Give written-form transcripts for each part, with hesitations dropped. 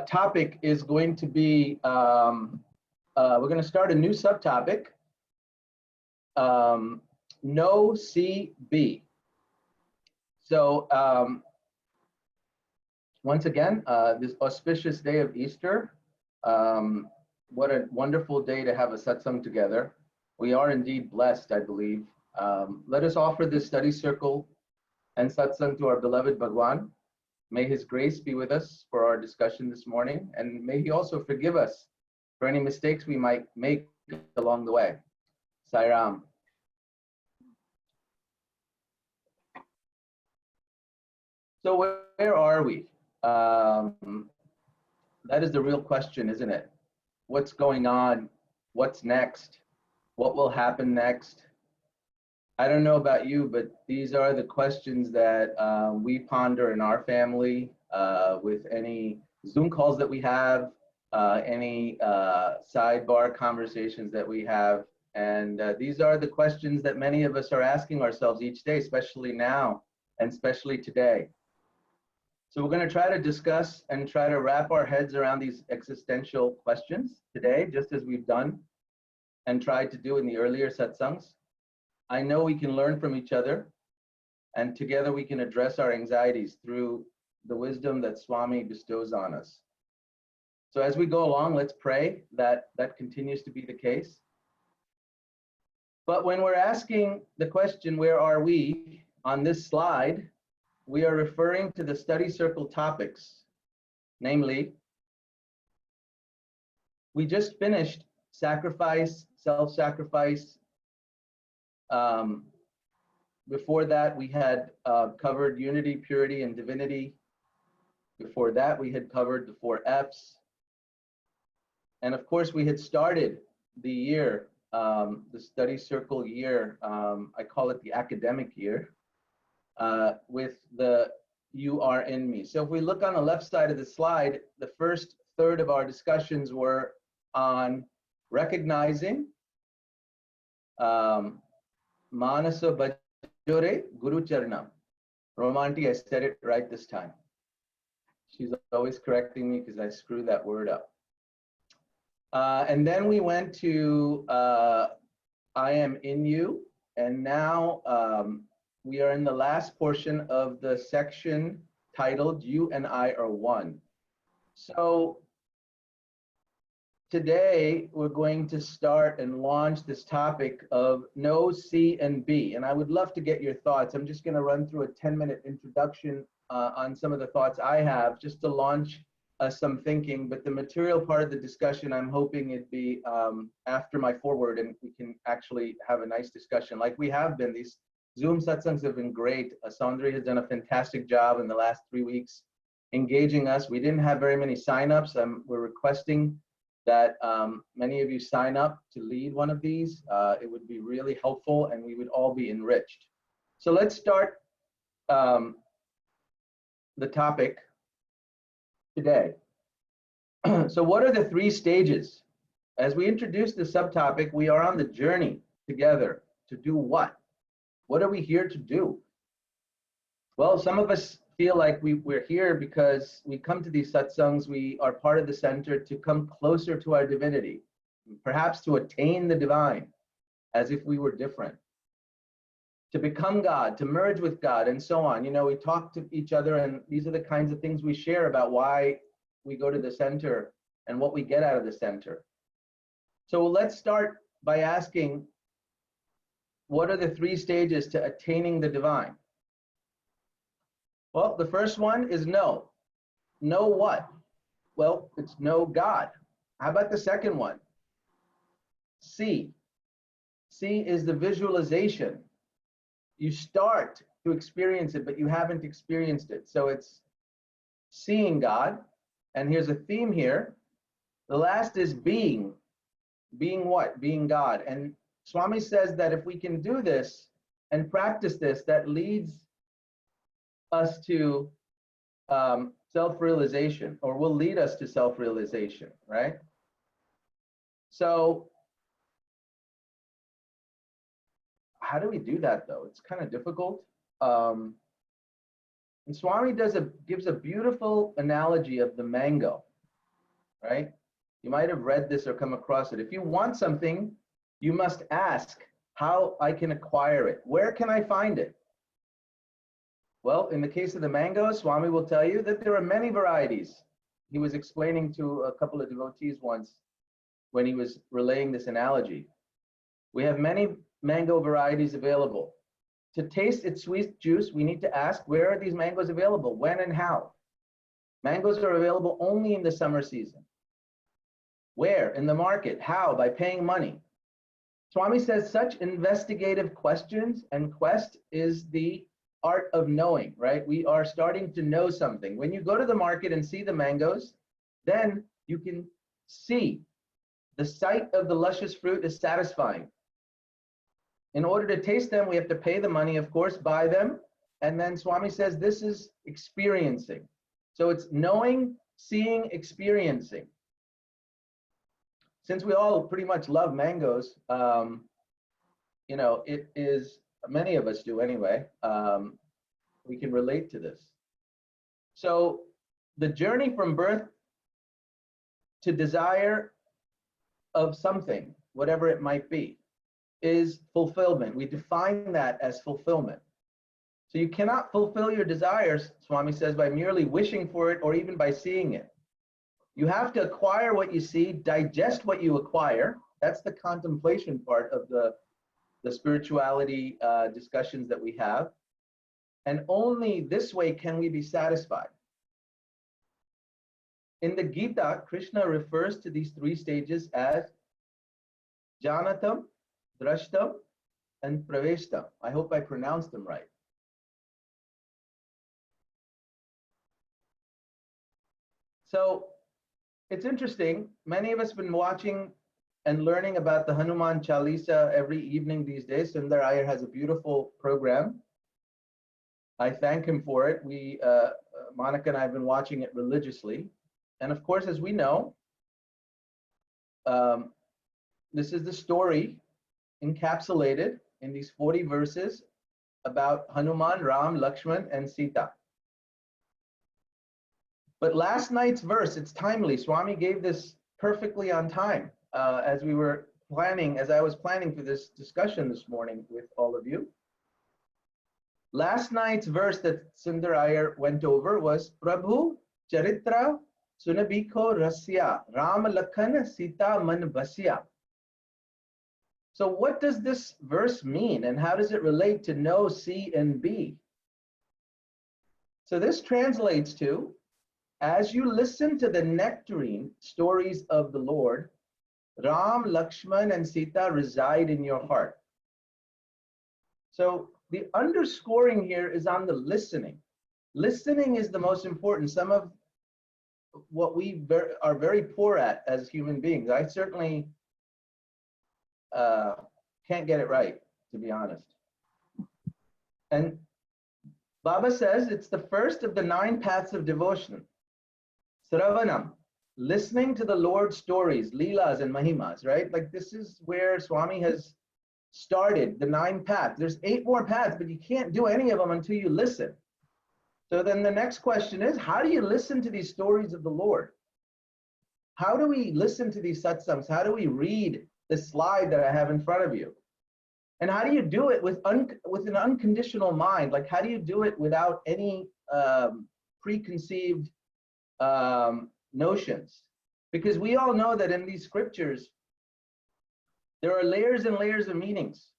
topic is going to be, we're going to start a new subtopic, no CB. So once again, this auspicious day of Easter, what a wonderful day to have a satsang together. We are indeed blessed, I believe. Let us offer this study circle and satsang to our beloved Bhagwan. May his grace be with us for our discussion this morning, and may he also forgive us for any mistakes we might make along the way. Sai Ram. So where are we? That is the real question, isn't it? What's going on? What's next? What will happen next? I don't know about you, but these are the questions that we ponder in our family with any Zoom calls that we have, any sidebar conversations that we have. And these are the questions that many of us are asking ourselves each day, especially now and especially today. So we're going to try to discuss and try to wrap our heads around these existential questions today, just as we've done and tried to do in the earlier satsangs. I know we can learn from each other, and together we can address our anxieties through the wisdom that Swami bestows on us. So as we go along, let's pray that that continues to be the case. But when we're asking the question, where are we, on this slide, we are referring to the study circle topics. Namely, we just finished sacrifice, self-sacrifice. Before that, we had covered unity, purity, and divinity. Before that, we had covered the 4 F's. And of course, we had started the year, the study circle year, I call it the academic year, with the You Are In Me. So if we look on the left side of the slide, the first third of our discussions were on recognizing Manasa Bajore Guru Charanam. Romanti, I said it right this time. She's always correcting me because I screw that word up. And then we went to I Am In You. And now we are in the last portion of the section titled You and I Are One. So today, we're going to start and launch this topic of no C and B. And I would love to get your thoughts. I'm just going to run through a 10-minute introduction on some of the thoughts I have just to launch some thinking. But the material part of the discussion, I'm hoping it'd be after my foreword, and we can actually have a nice discussion like we have been. These Zoom satsangs have been great. Saundri has done a fantastic job in the last 3 weeks engaging us. We didn't have very many signups. We're requesting that many of you sign up to lead one of these. It would be really helpful and we would all be enriched. So let's start the topic today. So what are the 3 stages? As we introduce the subtopic, we are on the journey together to do what? What are we here to do? Well, some of us feel like we're here because we come to these satsangs, we are part of the center to come closer to our divinity, perhaps to attain the divine, as if we were different, to become God, to merge with God, and so on. You know, we talk to each other, and these are the kinds of things we share about why we go to the center and what we get out of the center. So let's start by asking, what are the 3 stages to attaining the divine? Well, the first one is know. Know what? Well, it's know God. How about the second one? See. See is the visualization. You start to experience it, but you haven't experienced it. So it's seeing God. And here's a theme here. The last is being. Being what? Being God. And Swami says that if we can do this and practice this, that leads us to self-realization, or will lead us to self-realization, right? So how do we do that though? It's kind of difficult. And Swami gives a beautiful analogy of the mango, right? You might have read this or come across it. If you want something, you must ask how I can acquire it. Where can I find it? Well, in the case of the mango, Swami will tell you that there are many varieties. He was explaining to a couple of devotees once when he was relaying this analogy. We have many mango varieties available. To taste its sweet juice, we need to ask, where are these mangoes available? When and how? Mangoes are available only in the summer season. Where? In the market. How? By paying money. Swami says such investigative questions and quest is the art of knowing, right? We are starting to know something. When you go to the market and see the mangoes, then you can see the sight of the luscious fruit is satisfying. In order to taste them, we have to pay the money, of course, buy them. And then Swami says this is experiencing. So it's knowing, seeing, experiencing. Since we all pretty much love mangoes, it is, many of us do anyway, we can relate to this. So the journey from birth to desire of something, whatever it might be, is fulfillment. We define that as fulfillment. So you cannot fulfill your desires, Swami says, by merely wishing for it or even by seeing it. You have to acquire what you see, digest what you acquire. That's the contemplation part of the spirituality discussions that we have. And only this way can we be satisfied. In the Gita, Krishna refers to these three stages as Janatam, Drashtam, and Praveshtam. I hope I pronounced them right. So it's interesting. Many of us have been watching and learning about the Hanuman Chalisa every evening these days. Sundar Iyer has a beautiful program. I thank him for it. Monica and I have been watching it religiously. And of course, as we know, this is the story encapsulated in these 40 verses about Hanuman, Ram, Lakshman, and Sita. But last night's verse, it's timely. Swami gave this perfectly on time as I was planning for this discussion this morning with all of you. Last night's verse that Sundar Iyer went over was Prabhu Charitra Sunabiko Rasya Ram Lakhan Sita Man Basya. So what does this verse mean and how does it relate to know, see, and be? So this translates to, as you listen to the nectarine stories of the Lord, Ram, Lakshman, and Sita reside in your heart. So the underscoring here is on the listening. Listening is the most important. Some of what we are very poor at as human beings. I certainly can't get it right, to be honest. And Baba says it's the first of the 9 paths of devotion. Sravanam, listening to the Lord's stories, Leelas and Mahimas, right? Like this is where Swami has started the 9 paths. There's 8 more paths, but you can't do any of them until you listen. So then the next question is, how do you listen to these stories of the Lord? How do we listen to these satsangs? How do we read the slide that I have in front of you? And how do you do it with an unconditional mind? Like how do you do it without any preconceived notions? Because we all know that in these scriptures, there are layers and layers of meanings.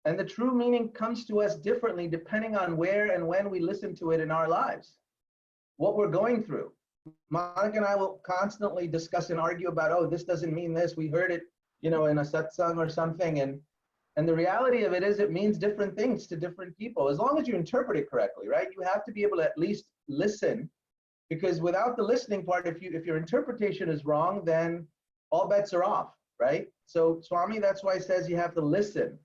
And the true meaning comes to us differently depending on where and when we listen to it in our lives, what we're going through. Monica and I will constantly discuss and argue about, oh, this doesn't mean this. We heard it, in a satsang or something. And the reality of it is it means different things to different people, as long as you interpret it correctly, right? You have to be able to at least listen, because without the listening part, if your interpretation is wrong, then all bets are off, right? So Swami, that's why he says you have to listen.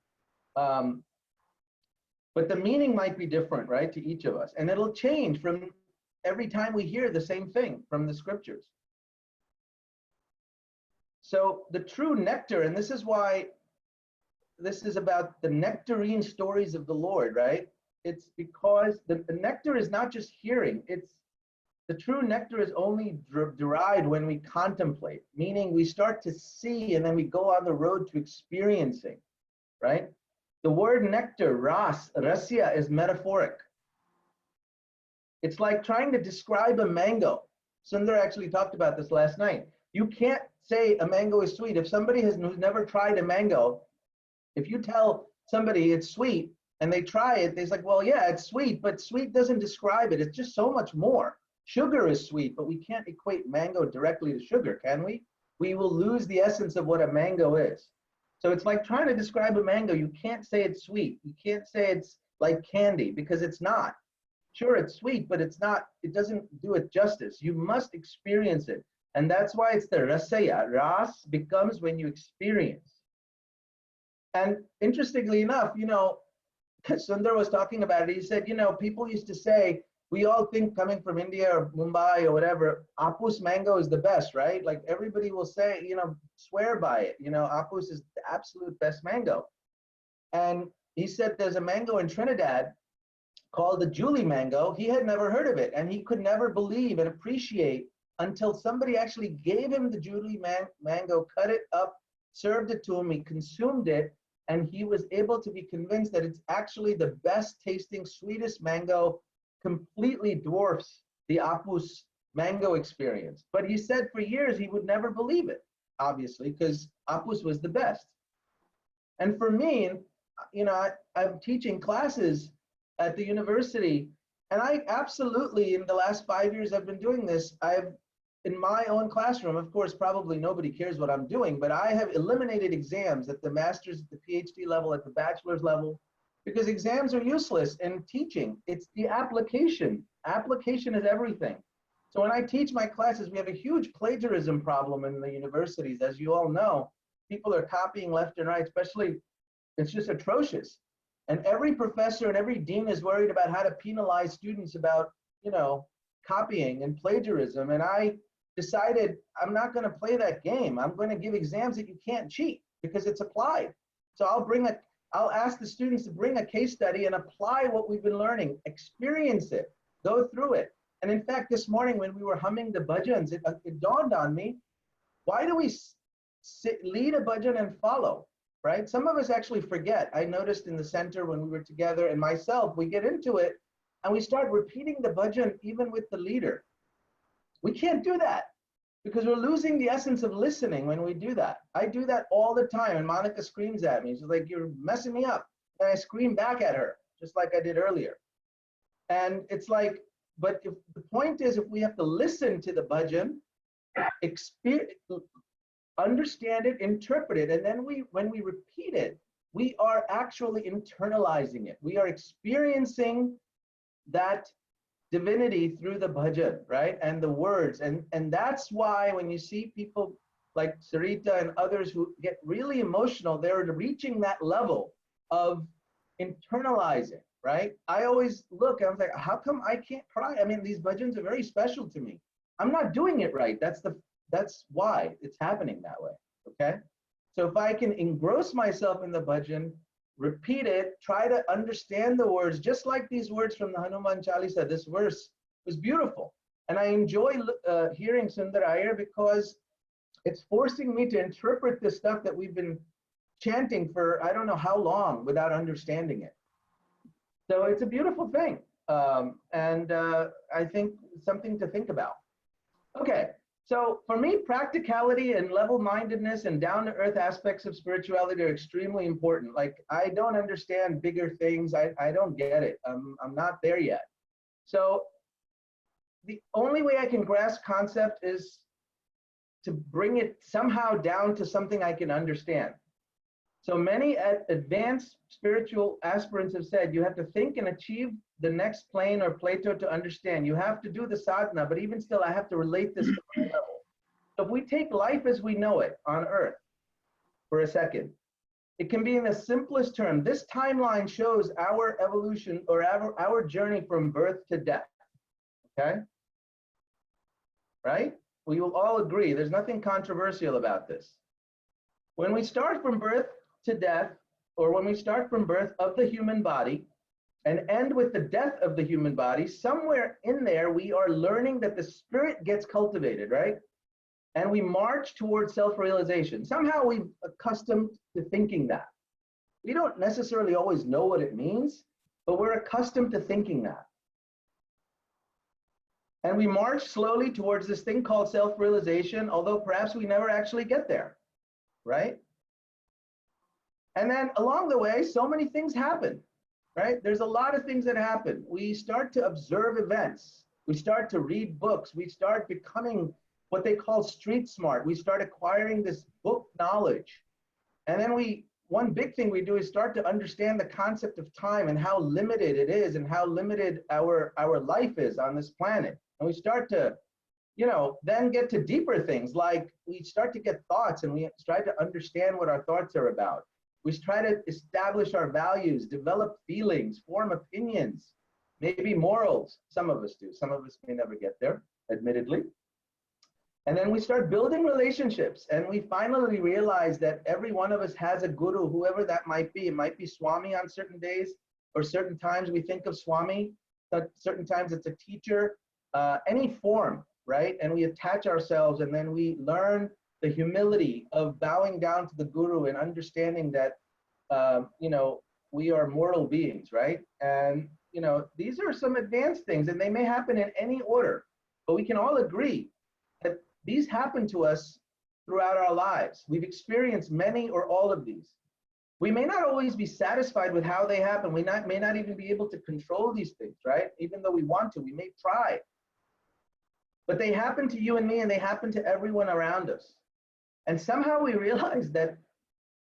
But the meaning might be different, right, to each of us. And it'll change from every time we hear the same thing from the scriptures. So the true nectar, and this is why this is about the nectarine stories of the Lord, right? It's because the nectar is not just hearing. It's the true nectar is only derived when we contemplate, meaning we start to see and then we go on the road to experiencing, right? The word nectar, rasya, is metaphoric. It's like trying to describe a mango. Sundar actually talked about this last night. You can't say a mango is sweet. If somebody who's never tried a mango, if you tell somebody it's sweet and they try it, they're like, well, yeah, it's sweet, but sweet doesn't describe it. It's just so much more. Sugar is sweet, but we can't equate mango directly to sugar, can we? We will lose the essence of what a mango is. So it's like trying to describe a mango. You can't say it's sweet. You can't say it's like candy because it's not. Sure, it's sweet, but it's not, it doesn't do it justice. You must experience it. And that's why it's the rasaya. Ras becomes when you experience. And interestingly enough, you know, Sundar was talking about it. He said, you know, people used to say, we all think coming from India or Mumbai or whatever, Apus mango is the best, right? Like everybody will say, you know, swear by it. You know, Apus is the absolute best mango. And he said there's a mango in Trinidad called the Julie mango. He had never heard of it, and he could never believe and appreciate until somebody actually gave him the Julie mango, cut it up, served it to him, he consumed it, and he was able to be convinced that it's actually the best tasting, sweetest mango, completely dwarfs the Apus mango experience. But he said for years he would never believe it, obviously, because Apus was the best. And for me, you know, I'm teaching classes at the university, and I absolutely, in the last 5 years I've been doing this, I've, in my own classroom, of course, probably nobody cares what I'm doing, but I have eliminated exams at the master's, at the PhD level, at the bachelor's level, because exams are useless in teaching. It's the application. Application is everything. So when I teach my classes, we have a huge plagiarism problem in the universities, as you all know. People are copying left and right, especially, it's just atrocious. And every professor and every dean is worried about how to penalize students about, you know, copying and plagiarism. And I decided I'm not going to play that game. I'm going to give exams that you can't cheat because it's applied. So I'll ask the students to bring a case study and apply what we've been learning, experience it, go through it. And in fact, this morning when we were humming the bhajans, it dawned on me, why do we lead a bhajan and follow, right? Some of us actually forget. I noticed in the center when we were together and myself, we get into it and we start repeating the bhajan even with the leader. We can't do that because we're losing the essence of listening when we do that. I do that all the time, and Monica screams at me. She's like, you're messing me up. And I scream back at her, just like I did earlier. And it's like, but if the point is, if we have to listen to the bhajan, understand it, interpret it, and then when we repeat it, we are actually internalizing it. We are experiencing that divinity through the bhajan, right? And the words. And that's why when you see people like Sarita and others who get really emotional, they're reaching that level of internalizing, right? I always look, I was like, how come I can't cry? I mean, these bhajans are very special to me. I'm not doing it right. That's why it's happening that way, okay? So if I can engross myself in the bhajan, repeat it, try to understand the words, just like these words from the Hanuman Chalisa. This verse was beautiful. And I enjoy hearing Sundar Iyer because it's forcing me to interpret the stuff that we've been chanting for I don't know how long without understanding it. So it's a beautiful thing. I think something to think about. Okay. So for me, practicality and level-mindedness and down-to-earth aspects of spirituality are extremely important. Like, I don't understand bigger things. I don't get it. I'm not there yet. So the only way I can grasp concept is to bring it somehow down to something I can understand. So many advanced spiritual aspirants have said you have to think and achieve the next plane or plateau to understand. You have to do the sadhana, but even still, I have to relate this to my level. So if we take life as we know it on earth for a second, it can be in the simplest term. This timeline shows our evolution or our journey from birth to death, okay? Right? We will all agree. There's nothing controversial about this. When we start from birth to death, or when we start from birth of the human body, and end with the death of the human body, somewhere in there, we are learning that the spirit gets cultivated, right? And we march towards self-realization. Somehow we've accustomed to thinking that. We don't necessarily always know what it means, but we're accustomed to thinking that. And we march slowly towards this thing called self-realization, although perhaps we never actually get there, right? And then along the way, so many things happen, right? There's a lot of things that happen. We start to observe events. We start to read books. We start becoming what they call street smart. We start acquiring this book knowledge. And then one big thing we do is start to understand the concept of time and how limited it is and how limited our life is on this planet. And we start to, then get to deeper things, like we start to get thoughts and we try to understand what our thoughts are about. We try to establish our values, develop feelings, form opinions, maybe morals. Some of us do. Some of us may never get there, admittedly. And then we start building relationships, and we finally realize that every one of us has a guru, whoever that might be. It might be Swami on certain days, or certain times we think of Swami, but certain times it's a teacher, any form, right? And we attach ourselves, and then we learn the humility of bowing down to the guru and understanding that, we are mortal beings, right? And, these are some advanced things, and they may happen in any order, but we can all agree that these happen to us throughout our lives. We've experienced many or all of these. We may not always be satisfied with how they happen. We may not even be able to control these things, right? Even though we want to, we may try. But they happen to you and me, and they happen to everyone around us. And somehow we realize that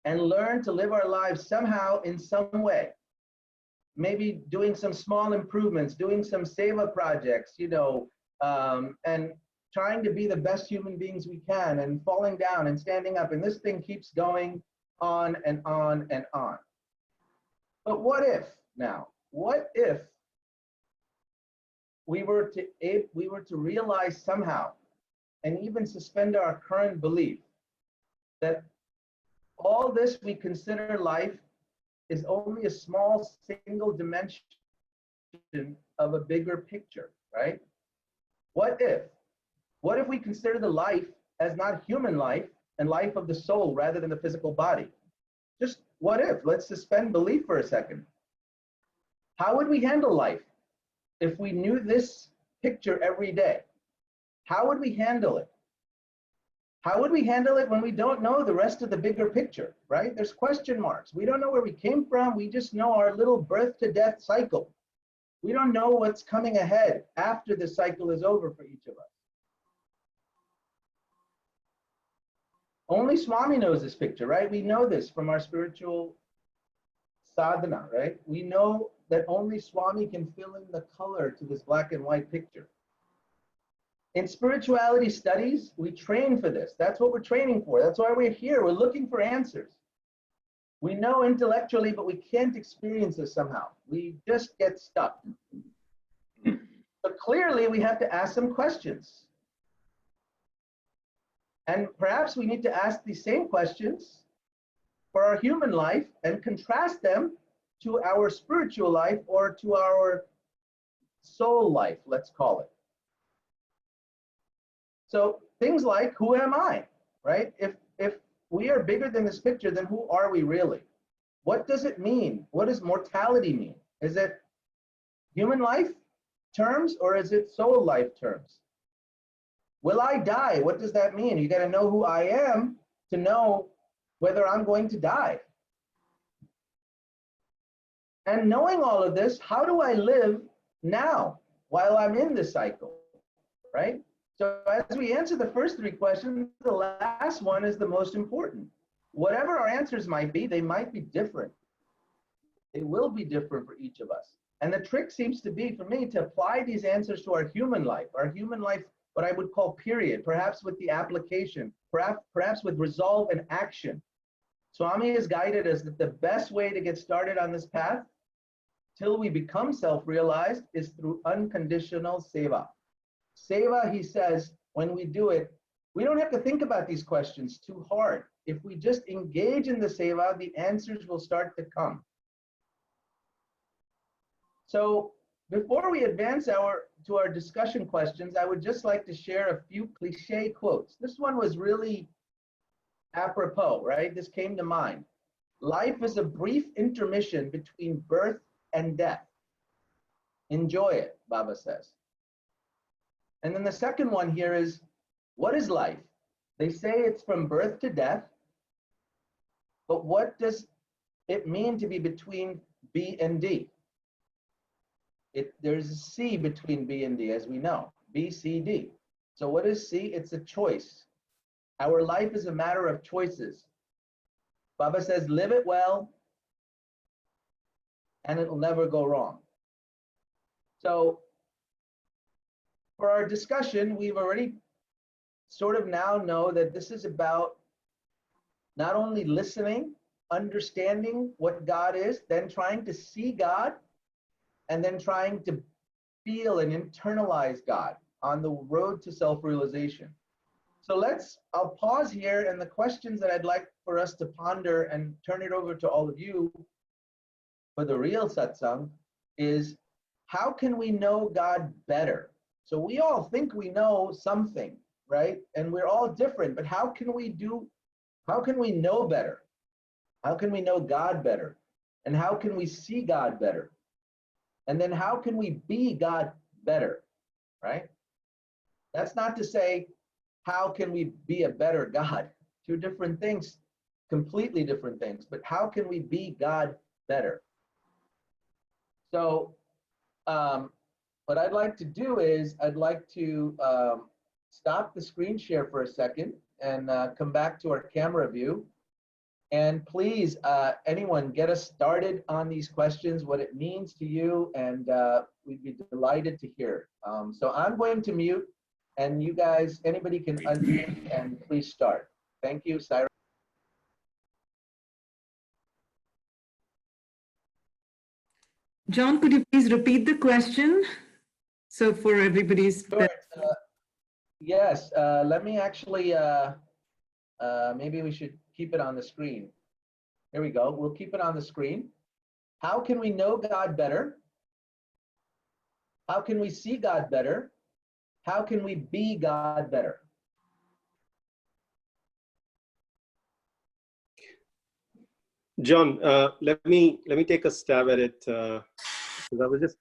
and learn to live our lives somehow in some way. Maybe doing some small improvements, doing some seva projects, and trying to be the best human beings we can, and falling down and standing up. And this thing keeps going on and on and on. But what if we were to realize somehow, and even suspend our current belief, that all this we consider life is only a small single dimension of a bigger picture, right? What if we consider the life as not human life and life of the soul rather than the physical body? Just what if? Let's suspend belief for a second. How would we handle life if we knew this picture every day? How would we handle it? How would we handle it when we don't know the rest of the bigger picture, right? There's question marks. We don't know where we came from. We just know our little birth to death cycle. We don't know what's coming ahead after the cycle is over for each of us. Only Swami knows this picture, right? We know this from our spiritual sadhana, right? We know that only Swami can fill in the color to this black and white picture. In spirituality studies, we train for this. That's what we're training for. That's why we're here. We're looking for answers. We know intellectually, but we can't experience this somehow. We just get stuck. But clearly, we have to ask some questions. And perhaps we need to ask these same questions for our human life and contrast them to our spiritual life, or to our soul life, let's call it. So things like, who am I, right? If we are bigger than this picture, then who are we really? What does it mean? What does mortality mean? Is it human life terms, or is it soul life terms? Will I die? What does that mean? You got to know who I am to know whether I'm going to die. And knowing all of this, how do I live now while I'm in this cycle, right? So as we answer the first three questions, the last one is the most important. Whatever our answers might be, they might be different. They will be different for each of us. And the trick seems to be, for me, to apply these answers to our human life, what I would call period, perhaps with the application, perhaps with resolve and action. Swami has guided us that the best way to get started on this path till we become self-realized is through unconditional seva. Seva, he says, when we do it, we don't have to think about these questions too hard. If we just engage in the seva, the answers will start to come. So before we advance to our discussion questions, I would just like to share a few cliche quotes. This one was really apropos, right? This came to mind. Life is a brief intermission between birth and death. Enjoy it, Baba says. And then the second one here is, what is life? They say it's from birth to death, but what does it mean to be between B and D? There's a C between B and D, as we know, B, C, D. So what is C? It's a choice. Our life is a matter of choices. Baba says, live it well, and it will never go wrong. So for our discussion, we've already sort of now know that this is about not only listening, understanding what God is, then trying to see God, and then trying to feel and internalize God on the road to self-realization. So I'll pause here, and the questions that I'd like for us to ponder and turn it over to all of you for the real satsang is, how can we know God better? So we all think we know something, right? And we're all different, but how can we know better? How can we know God better? And how can we see God better? And then how can we be God better, right? That's not to say, how can we be a better God? Two different things, completely different things, but how can we be God better? So what I'd like to do is, I'd like to stop the screen share for a second and come back to our camera view. And please, anyone, get us started on these questions, what it means to you, and we'd be delighted to hear. So I'm going to mute, and you guys, anybody can unmute and please start. Thank you, Cyrus. John, could you please repeat the question? So for everybody's... Sure. Yes, let me actually, maybe we should keep it on the screen. Here we go. We'll keep it on the screen. How can we know God better? How can we see God better? How can we be God better? John, let me take a stab at it. Because I was just,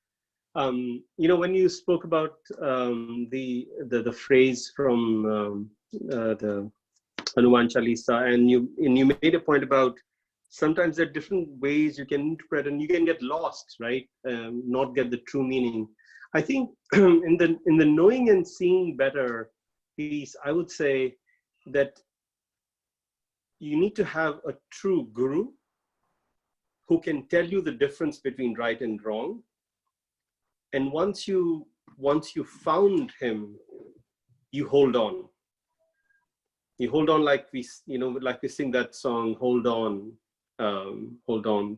you know, when you spoke about the phrase from the Hanuman Chalisa, and you made a point about sometimes there are different ways you can interpret, and you can get lost, right? Not get the true meaning. I think in the knowing and seeing better piece, I would say that you need to have a true guru who can tell you the difference between right and wrong. And once you found him, you hold on. You hold on, like we sing that song, hold on,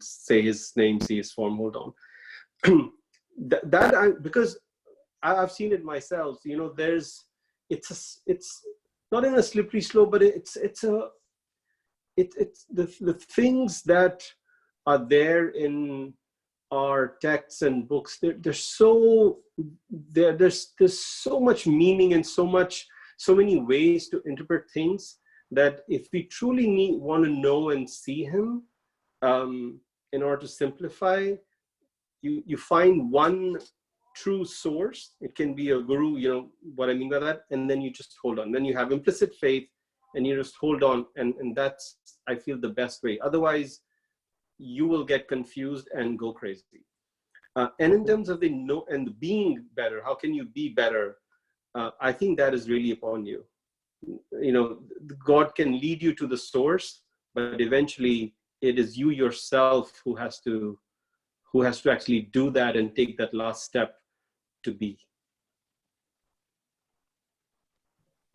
say his name, see his form, hold on. Because I've seen it myself, you know, it's not in a slippery slope, but it's the things that are there in our texts and books. There's so much meaning and so many ways to interpret things, that if we truly want to know and see him, in order to simplify, you find one true source. It can be a guru, you know what I mean by that, and then you just hold on. Then you have implicit faith and you just hold on, and that's, I feel, the best way. Otherwise you will get confused and go crazy. And in terms of the know and the being better, how can you be better? I think that is really upon you. You know, God can lead you to the source, but eventually it is you yourself who has to actually do that and take that last step to be.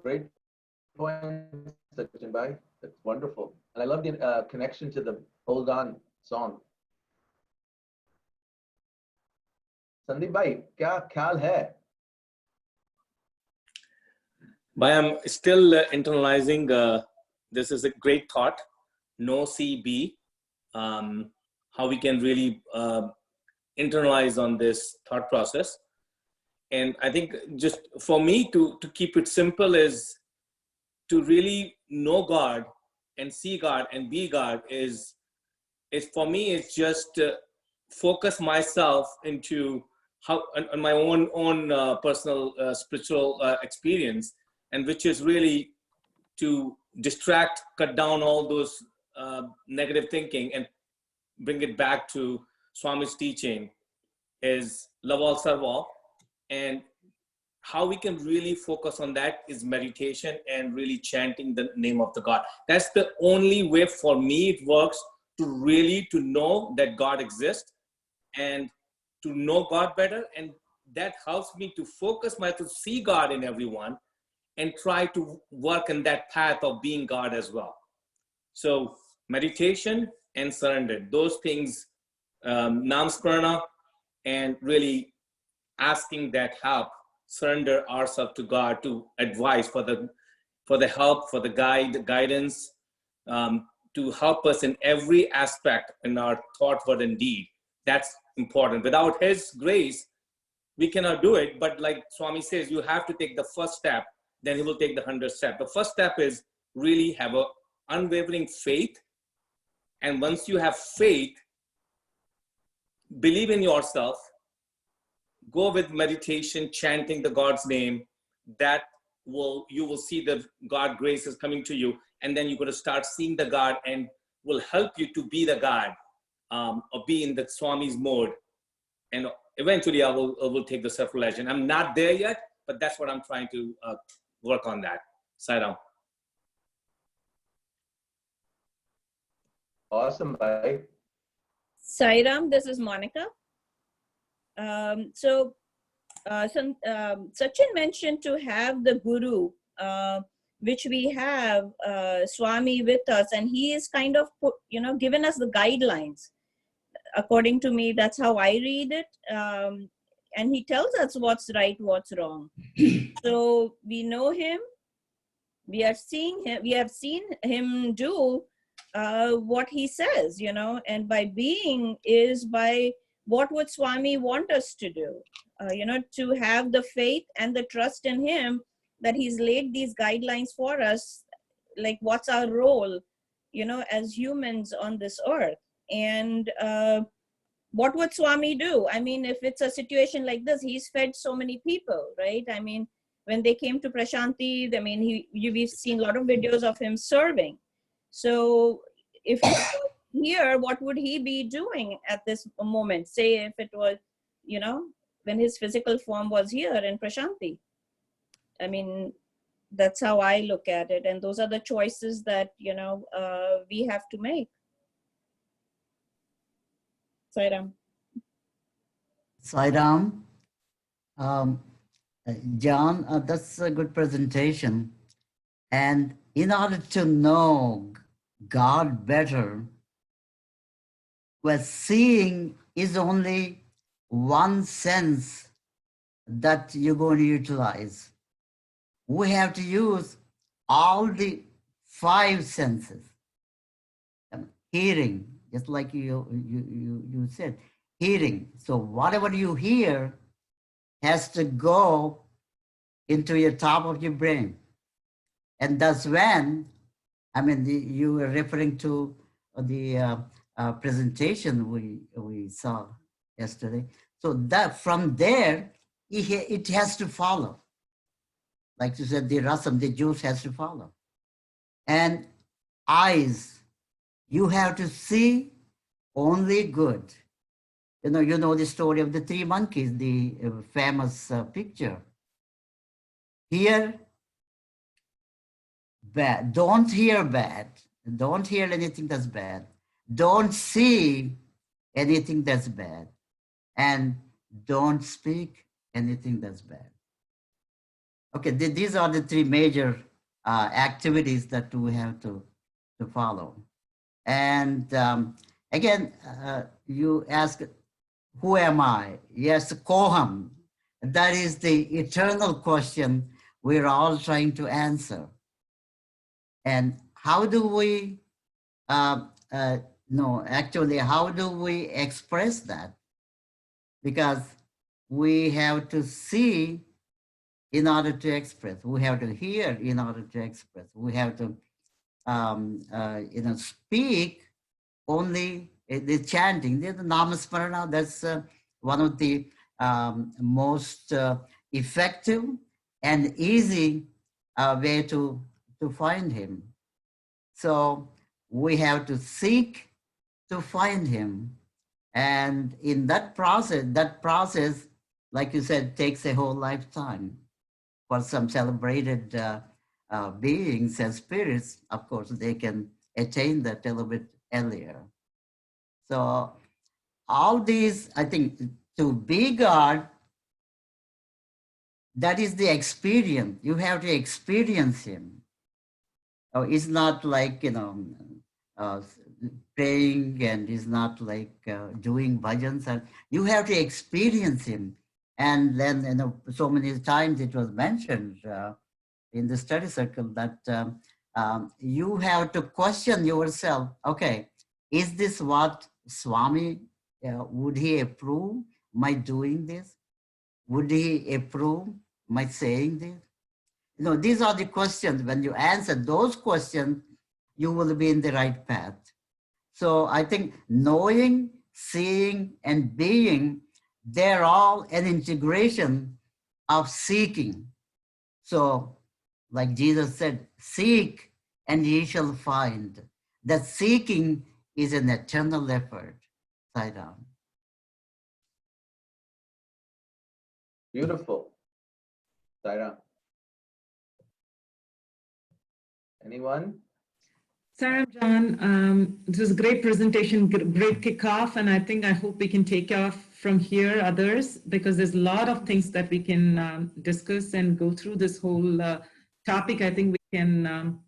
Great point, Sachin Bhai. That's wonderful. And I love the connection to the Hold On song. Sandeep Bhai, kya khyaal hai? But I'm still internalizing. This is a great thought. No CB. How we can really internalize on this thought process. And I think just for me to keep it simple is to really know God and see God and be God is for me, it's just focus myself into how on my own personal spiritual experience, and which is really to distract, cut down all those negative thinking and bring it back to Swami's teaching is love all, serve all. And how we can really focus on that is meditation and really chanting the name of the God. That's the only way for me it works to really to know that God exists and to know God better. And that helps me to focus to see God in everyone and try to work in that path of being God as well. So meditation and surrender, those things, namsparana, and really asking that help, surrender ourselves to God, to advice for the help, for the guidance, to help us in every aspect in our thought, word, and deed. That's important. Without His grace, we cannot do it. But like Swami says, you have to take the first step, then He will take the 100th step. The first step is really have a unwavering faith. And once you have faith, believe in yourself, go with meditation, chanting the God's name, you will see the God grace is coming to you. And then you're going to start seeing the God and will help you to be the God, or be in the Swami's mode. And eventually I will take the self-realization. I'm not there yet, but that's what I'm trying to work on that. Sairam. Awesome, bhai. Sairam, this is Monica. Sachin mentioned to have the guru, which we have Swami with us, and he is kind of given us the guidelines. According to me, that's how I read it, and he tells us what's right, what's wrong. So we know him, we have seen him do what he says, and by being is by what would Swami want us to do, to have the faith and the trust in him that he's laid these guidelines for us, like what's our role, as humans on this earth. And what would Swami do? I mean, if it's a situation like this, he's fed so many people, right? I mean, when they came to Prashanti, I mean, we've seen a lot of videos of him serving. So if he was here, what would he be doing at this moment? Say if it was, when his physical form was here in Prashanti. I mean, that's how I look at it. And those are the choices that, we have to make. Sairam. Sairam. John, that's a good presentation. And in order to know God better, well, seeing is only one sense that you're going to utilize. We have to use all the 5 senses. Hearing, just like you said, hearing. So whatever you hear has to go into your top of your brain. And that's when, I mean, you were referring to the presentation we saw yesterday. So that from there, it has to follow. Like you said, the rasam, the juice has to follow. And eyes, you have to see only good. You know the story of the 3 monkeys, the famous picture. Hear bad. Don't hear bad. Don't hear anything that's bad. Don't see anything that's bad. And don't speak anything that's bad. Okay, these are the 3 major activities that we have to follow. And again, you ask, who am I? Yes, koham. That is the eternal question we're all trying to answer. And how do we, how do we express that? because we have to see in order to express. We have to hear in order to express. We have to speak only the chanting. The Namasmarana, that's one of the most effective and easy way to find him. So we have to seek to find him. And in that process, like you said, takes a whole lifetime. For some celebrated beings and spirits, of course, they can attain that a little bit earlier. So all these, I think, to be God, that is the experience. You have to experience him. Oh, it's not like, praying, and it's not like doing bhajans. And you have to experience him. And then, so many times it was mentioned in the study circle that you have to question yourself. Okay, is this what Swami, would he approve my doing this? Would he approve my saying this? These are the questions. When you answer those questions, you will be in the right path. So I think knowing, seeing, and being, they're all an integration of seeking. So like Jesus said, seek and ye shall find. That seeking is an eternal effort. Sairam. Beautiful. Saira. Anyone? Sarah, John, this was a great presentation, great kickoff, and I hope we can take off from here, others, because there's a lot of things that we can discuss and go through this whole topic. I think we can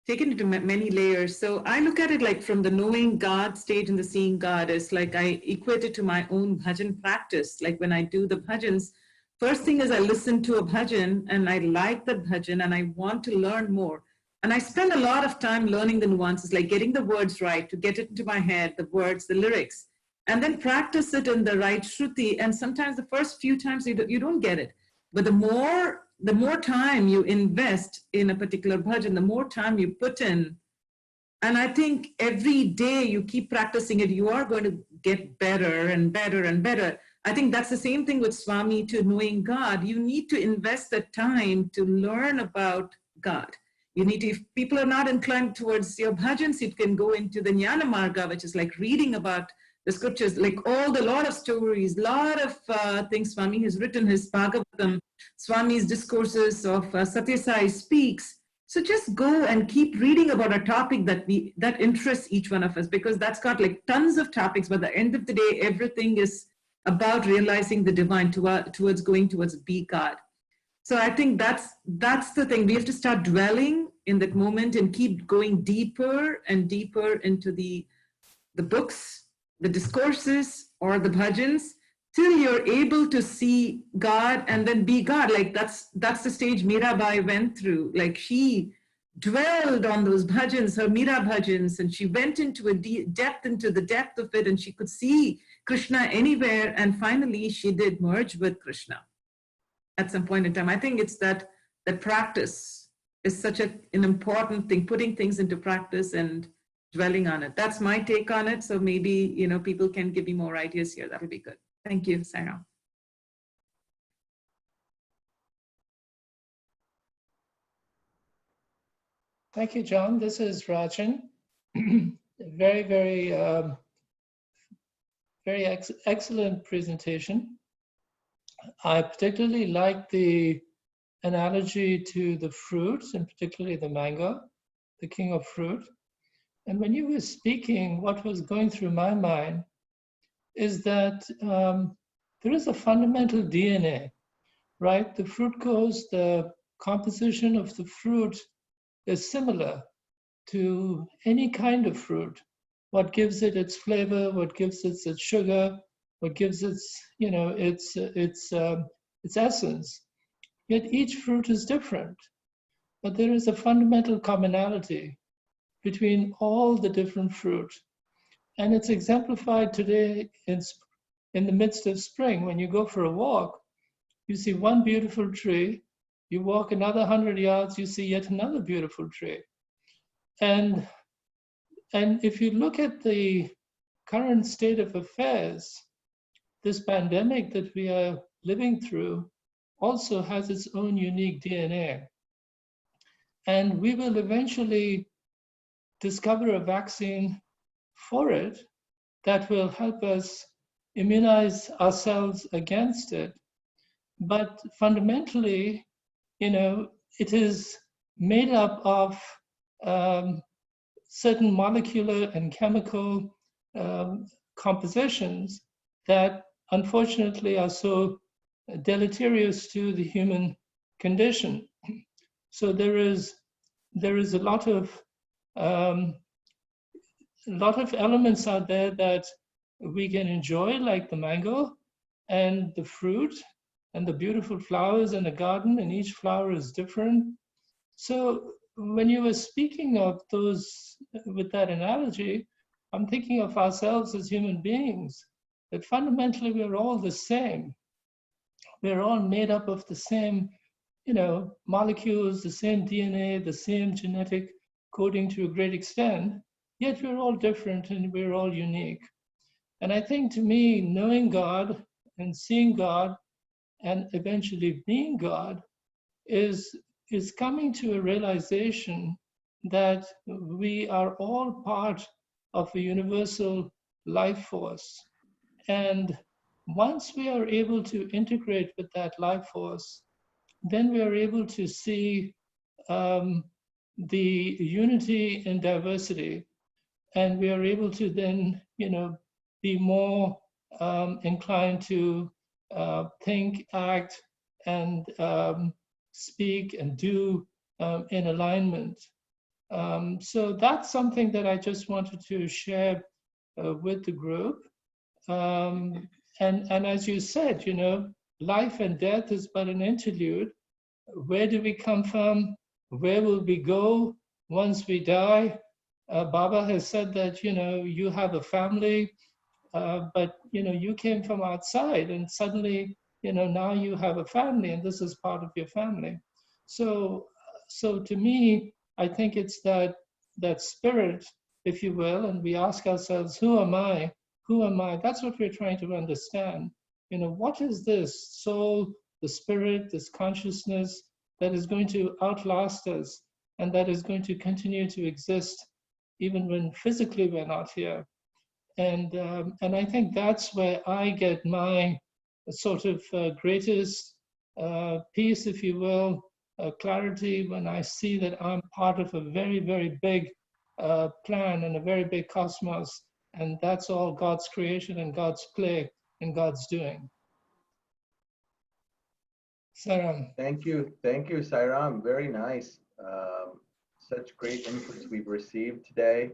take it into many layers. So I look at it like from the knowing God stage and the seeing God is like I equate it to my own bhajan practice. Like when I do the bhajans, first thing is I listen to a bhajan and I like the bhajan and I want to learn more. And I spend a lot of time learning the nuances, like getting the words right, to get it into my head, the words, the lyrics, and then practice it in the right shruti. And sometimes the first few times you don't get it. But the more time you invest in a particular bhajan, the more time you put in. And I think every day you keep practicing it, you are going to get better and better and better. I think that's the same thing with Swami to knowing God. You need to invest the time to learn about God. You need to, if people are not inclined towards your bhajans, you can go into the Jnana Marga, which is like reading about the scriptures, like lot of stories, lot of things Swami has written, his Bhagavatam, Swami's discourses of Satya Sai speaks. So just go and keep reading about a topic that interests each one of us, because that's got like tons of topics. But at the end of the day, everything is about realizing the divine, towards going towards be God. So I think that's the thing. We have to start dwelling in that moment and keep going deeper and deeper into the books, the discourses, or the bhajans, till you're able to see God and then be God. Like that's the stage Mirabai went through. Like she dwelled on those bhajans, her Mira bhajans, and she went into into the depth of it, and she could see Krishna anywhere. And finally, she did merge with Krishna at some point in time. I think it's that practice is such an important thing, putting things into practice and dwelling on it. That's my take on it. So maybe, people can give me more ideas here. That'll be good. Thank you, Sarah. Thank you, John. This is Rajan. Very, very, very excellent presentation. I particularly like the analogy to the fruits, and particularly the mango, the king of fruit. And when you were speaking, what was going through my mind is that there is a fundamental DNA, right? The fruit goes, the composition of the fruit is similar to any kind of fruit. What gives it its flavor, what gives it its sugar, what gives it its essence. Yet each fruit is different, but there is a fundamental commonality between all the different fruit. And it's exemplified today in the midst of spring. When you go for a walk, you see one beautiful tree, you walk another 100 yards, you see yet another beautiful tree. And if you look at the current state of affairs, this pandemic that we are living through also has its own unique DNA. And we will eventually discover a vaccine for it that will help us immunize ourselves against it. But fundamentally, it is made up of certain molecular and chemical compositions that unfortunately are so deleterious to the human condition. So there is a lot of elements out there that we can enjoy, like the mango and the fruit and the beautiful flowers in the garden, and each flower is different. So when you were speaking of those with that analogy, I'm thinking of ourselves as human beings, that fundamentally we're all the same. We're all made up of the same, molecules, the same DNA, the same genetic coding to a great extent, yet we're all different and we're all unique. And I think, to me, knowing God and seeing God and eventually being God is coming to a realization that we are all part of a universal life force. And once we are able to integrate with that life force, then we are able to see the unity in diversity, and we are able to then, be more inclined to think, act, and speak and do in alignment. So that's something that I just wanted to share with the group. And as you said, life and death is but an interlude. Where do we come from? Where will we go once we die? Baba has said that, you have a family, but, you came from outside and suddenly, now you have a family and this is part of your family. So to me, I think it's that spirit, if you will, and we ask ourselves, who am I? Who am I? That's what we're trying to understand. What is this soul, the spirit, this consciousness that is going to outlast us and that is going to continue to exist even when physically we're not here? And I think that's where I get my sort of greatest peace, if you will, clarity, when I see that I'm part of a very, very big plan and a very big cosmos. And that's all God's creation and God's play and God's doing. Saram. Thank you, Sairam. Very nice. Such great inputs we've received today.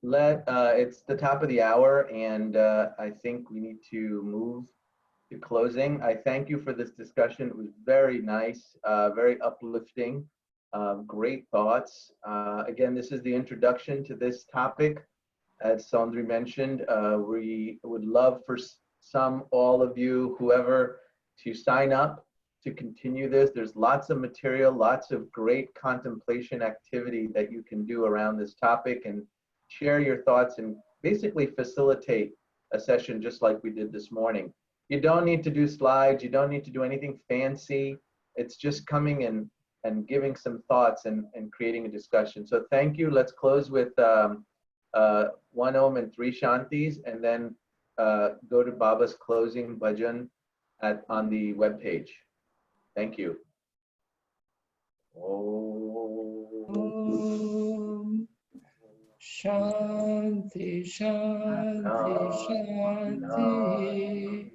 It's the top of the hour, and I think we need to move to closing. I thank you for this discussion. It was very nice, very uplifting, great thoughts. Again, this is the introduction to this topic. As Saundri mentioned, we would love for all of you, whoever, to sign up to continue this. There's lots of material, lots of great contemplation activity that you can do around this topic, and share your thoughts and basically facilitate a session just like we did this morning. You don't need to do slides. You don't need to do anything fancy. It's just coming and giving some thoughts and creating a discussion. So thank you. Let's close with 1 Om and 3 Shantis, and then go to Baba's closing bhajan on the webpage. Thank you. Om Shanti, Shanti, Shanti.